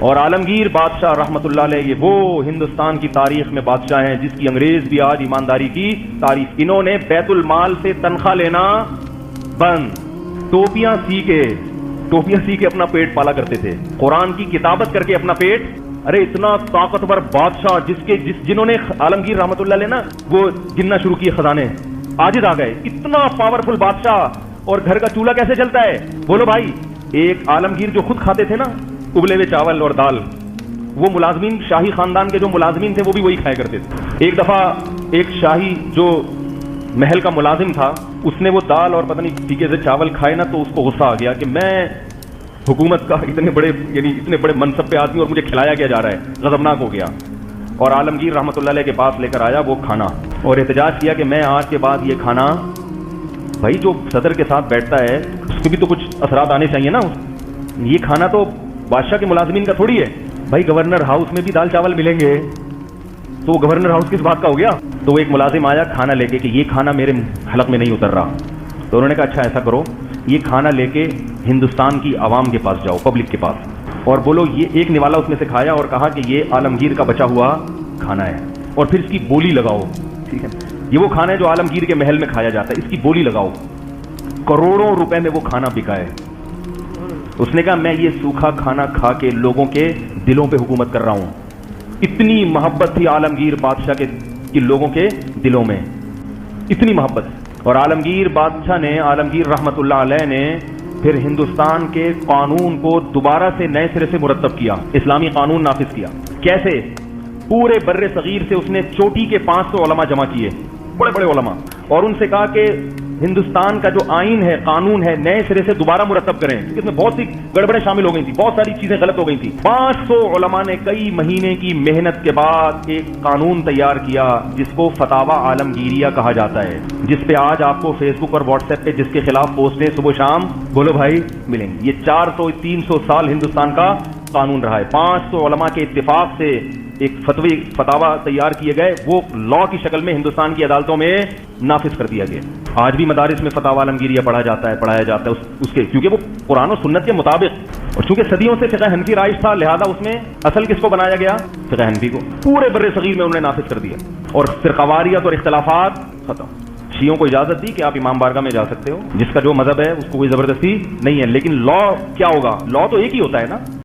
اور عالمگیر بادشاہ رحمت اللہ علیہ یہ وہ ہندوستان کی تاریخ میں بادشاہ ہیں جس کی انگریز بھی آج ایمانداری کی تعریف. انہوں نے بیت المال سے تنخواہ لینا بند، ٹوپیاں سی کے اپنا پیٹ پالا کرتے تھے، قرآن کی کتابت کر کے اپنا پیٹ. ارے اتنا طاقتور بادشاہ جنہوں نے عالمگیر رحمت اللہ علیہ نا وہ گننا شروع کیے خزانے، عاجز آ گئے. اتنا پاورفل بادشاہ، اور گھر کا چولہا کیسے چلتا ہے بولو بھائی. ایک عالمگیر جو خود کھاتے تھے نا ابلے ہوئے چاول اور دال، وہ ملازمین شاہی خاندان کے جو ملازمین تھے وہ بھی وہی کھایا کرتے تھے. ایک دفعہ ایک شاہی جو محل کا ملازم تھا اس نے وہ دال اور پتہ نہیں ٹھیکے سے چاول کھائے نا تو اس کو غصہ آ گیا کہ میں حکومت کا اتنے بڑے منصب پہ آدمی اور مجھے کھلایا کیا جا رہا ہے. غضبناک ہو گیا اور عالمگیر رحمت اللہ علیہ کے پاس لے کر آیا وہ کھانا اور احتجاج کیا کہ میں آج کے بعد یہ کھانا، بھائی جو صدر کے ساتھ بیٹھتا ہے اس کو بھی تو کچھ اثرات آنے چاہیے نا، یہ کھانا تو بادشاہ کے ملازمین کا تھوڑی ہے. بھائی گورنر ہاؤس میں بھی دال چاول ملیں گے تو گورنر ہاؤس کس بات کا ہو گیا. تو ایک ملازم آیا کھانا لے کے کہ یہ کھانا میرے حلق میں نہیں اتر رہا. تو انہوں نے کہا اچھا ایسا کرو، یہ کھانا لے کے ہندوستان کی عوام کے پاس جاؤ، پبلک کے پاس، اور بولو یہ ایک نوالا اس میں سے کھایا اور کہا کہ یہ عالمگیر کا بچا ہوا کھانا ہے، اور پھر اس کی بولی لگاؤ. ٹھیک ہے، یہ وہ کھانا ہے جو عالمگیر کے محل میں کھایا جاتا ہے، اس کی بولی لگاؤ. کروڑوں روپے میں وہ کھانا بکا ہے. اس نے کہا میں یہ سوکھا کھانا کھا کے لوگوں کے دلوں پہ حکومت کر رہا ہوں. اتنی محبت تھی عالمگیر بادشاہ کے لوگوں کے دلوں میں، اتنی محبت. اور عالمگیر بادشاہ نے، عالمگیر رحمت اللہ علیہ نے پھر ہندوستان کے قانون کو دوبارہ سے نئے سرے سے مرتب کیا، اسلامی قانون نافذ کیا. کیسے؟ پورے بر صغیر سے اس نے چوٹی کے 500 علماء جمع کیے، بڑے بڑے علماء، اور ان سے کہا کہ ہندوستان کا جو آئین ہے، قانون ہے، نئے سرے سے دوبارہ مرتب کریں. اس میں بہت سی گڑبڑیں شامل ہو گئی تھی، بہت ساری چیزیں غلط ہو گئی تھی. 500 علماء نے کئی مہینے کی محنت کے بعد ایک قانون تیار کیا جس کو فتاوی عالمگیریہ کہا جاتا ہے، جس پہ آج آپ کو فیس بک اور واٹس ایپ پہ جس کے خلاف پوسٹیں صبح شام بولو بھائی ملیں گی. یہ 400-300 سال ہندوستان کا قانون رہا ہے. 500 علماء کے اتفاق سے ایک فتاوی تیار کیے گئے، وہ لا کی شکل میں ہندوستان کی عدالتوں میں نافذ کر دیا گیا. آج بھی مدارس میں فتاوی عالمگیریہ پڑھایا جاتا ہے اس کے، کیونکہ وہ قرآن و سنت کے مطابق، اور چونکہ صدیوں سے فقہ حنفی رائج تھا لہذا اس میں اصل کس کو بنایا گیا؟ فقہ حنفی کو. پورے بر صغیر میں انہوں نے نافذ کر دیا اور فرقواریت اور اختلافات ختم. شیعوں کو اجازت دی کہ آپ امام بارگاہ میں جا سکتے ہو، جس کا جو مذہب ہے اس کو کوئی زبردستی نہیں ہے، لیکن لا کیا ہوگا؟ لا تو ایک ہی ہوتا ہے نا.